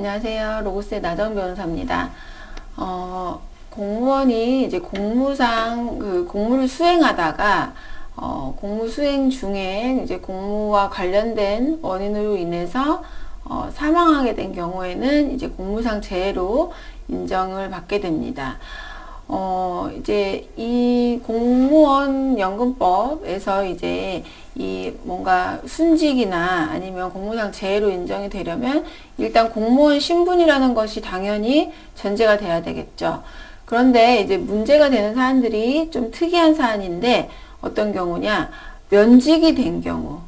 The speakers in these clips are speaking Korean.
안녕하세요. 로고스의 나정 변호사입니다. 공무원이 이제 공무상 공무를 수행하다가 공무 수행 중에 이제 공무와 관련된 원인으로 인해서 사망하게 된 경우에는 이제 공무상 재해로 인정을 받게 됩니다. 이제 이 공무원 연금법에서 이제 이 뭔가 순직이나 아니면 공무상 재해로 인정이 되려면 일단 공무원 신분이라는 것이 당연히 전제가 돼야 되겠죠. 그런데 이제 문제가 되는 사안들이 좀 특이한 사안인데 어떤 경우냐, 면직이 된 경우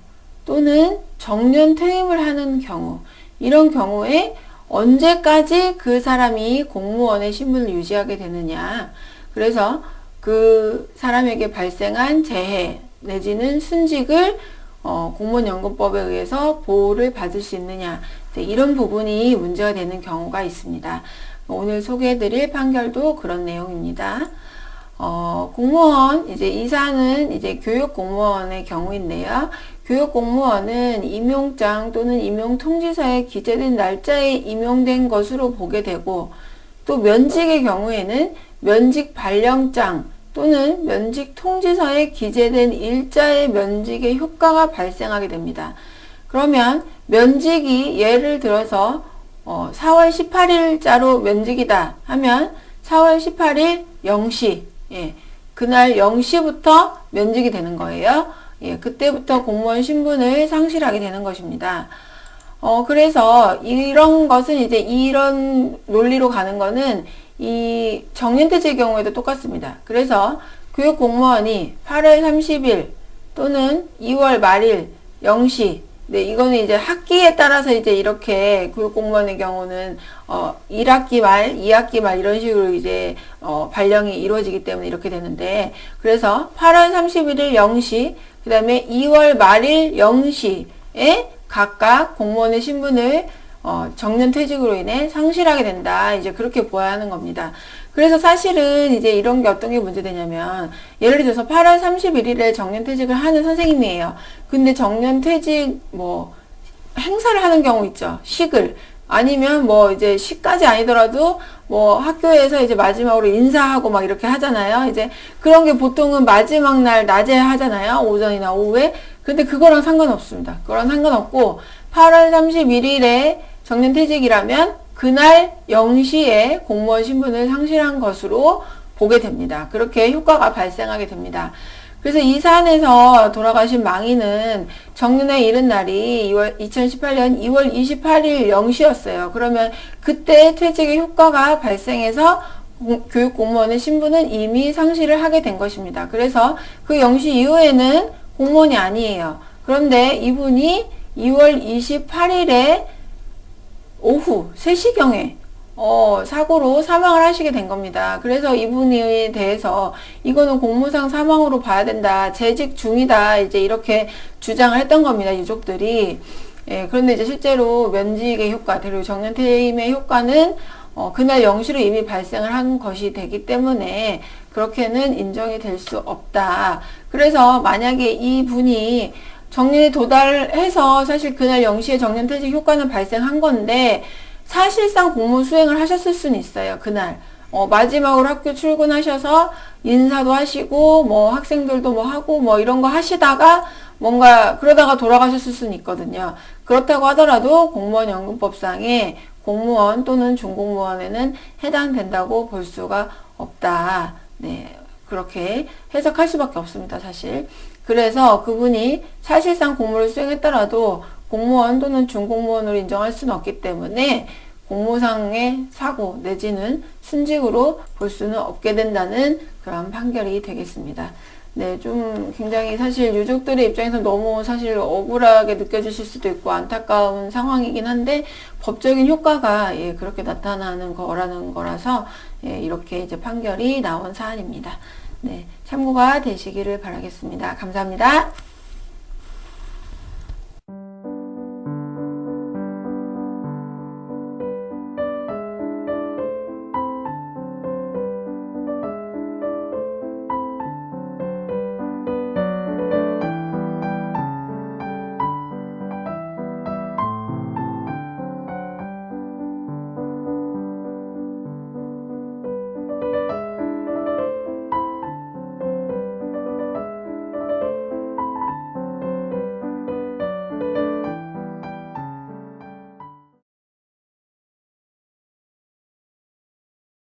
또는 정년 퇴임을 하는 경우, 이런 경우에 언제까지 그 사람이 공무원의 신분을 유지하게 되느냐. 그래서 그 사람에게 발생한 재해 내지는 순직을 공무원연금법에 의해서 보호를 받을 수 있느냐. 이런 부분이 문제가 되는 경우가 있습니다. 오늘 소개해드릴 판결도 그런 내용입니다. 공무원, 이제 이 사안은 이제 교육공무원의 경우인데요. 교육공무원은 임용장 또는 임용통지서에 기재된 날짜에 임용된 것으로 보게 되고, 또 면직의 경우에는 면직 발령장 또는 면직 통지서에 기재된 일자의 면직의 효과가 발생하게 됩니다. 그러면 면직이 예를 들어서 4월 18일자로 면직이다 하면 4월 18일 0시, 그날 0시부터 면직이 되는 거예요. 그때부터 공무원 신분을 상실하게 되는 것입니다. 그래서 이런 것은 이제 이런 논리로 가는 거는 이 정년퇴직의 경우에도 똑같습니다. 그래서 교육공무원이 8월 30일 또는 2월 말일 0시, 이거는 이제 학기에 따라서 이제 이렇게 교육공무원의 경우는 1학기 말, 2학기 말 이런 식으로 이제 발령이 이루어지기 때문에 이렇게 되는데, 그래서 8월 31일 0시, 그 다음에 2월 말일 0시에 각각 공무원의 신분을 정년퇴직으로 인해 상실하게 된다. 이제 그렇게 보아야 하는 겁니다. 그래서 사실은 이제 이런 게 어떤 게 문제되냐면, 예를 들어서 8월 31일에 정년퇴직을 하는 선생님이에요. 근데 정년퇴직 행사를 하는 경우 있죠. 식을. 아니면 이제 식까지 아니더라도 학교에서 이제 마지막으로 인사하고 막 이렇게 하잖아요. 이제 그런 게 보통은 마지막 날 낮에 하잖아요. 오전이나 오후에. 근데 그거랑 상관없습니다. 그거랑 상관없고 8월 31일에 정년퇴직이라면 그날 0시에 공무원 신분을 상실한 것으로 보게 됩니다. 그렇게 효과가 발생하게 됩니다. 그래서 이 사안에서 돌아가신 망인은 정년에 이른 날이 2018년 2월 28일 0시였어요. 그러면 그때 퇴직의 효과가 발생해서 교육공무원의 신분은 이미 상실을 하게 된 것입니다. 그래서 그 0시 이후에는 공무원이 아니에요. 그런데 이분이 2월 28일에 오후 3시경에 사고로 사망을 하시게 된 겁니다. 그래서 이분에 대해서 이거는 공무상 사망으로 봐야 된다, 재직 중이다, 이제 이렇게 주장을 했던 겁니다. 유족들이. 그런데 이제 실제로 면직의 효과, 그리고 정년퇴임의 효과는 그날 0시로 이미 발생을 한 것이 되기 때문에 그렇게는 인정이 될 수 없다. 그래서 만약에 이분이 정년에 도달해서 사실 그날 0시에 정년퇴직 효과는 발생한 건데 사실상 공무 수행을 하셨을 수는 있어요. 그날 마지막으로 학교 출근하셔서 인사도 하시고 학생들도 하고 이런 거 하시다가 뭔가 그러다가 돌아가셨을 수는 있거든요. 그렇다고 하더라도 공무원연금법상에 공무원 또는 준공무원에는 해당된다고 볼 수가 없다. 그렇게 해석할 수밖에 없습니다, 사실. 그래서 그분이 사실상 공무를 수행했더라도 공무원 또는 준공무원으로 인정할 수는 없기 때문에 공무상의 사고 내지는 순직으로 볼 수는 없게 된다는 그런 판결이 되겠습니다. 좀 굉장히 사실 유족들의 입장에서 너무 사실 억울하게 느껴지실 수도 있고 안타까운 상황이긴 한데 법적인 효과가 그렇게 나타나는 거라는 거라서 이렇게 이제 판결이 나온 사안입니다. 참고가 되시기를 바라겠습니다. 감사합니다.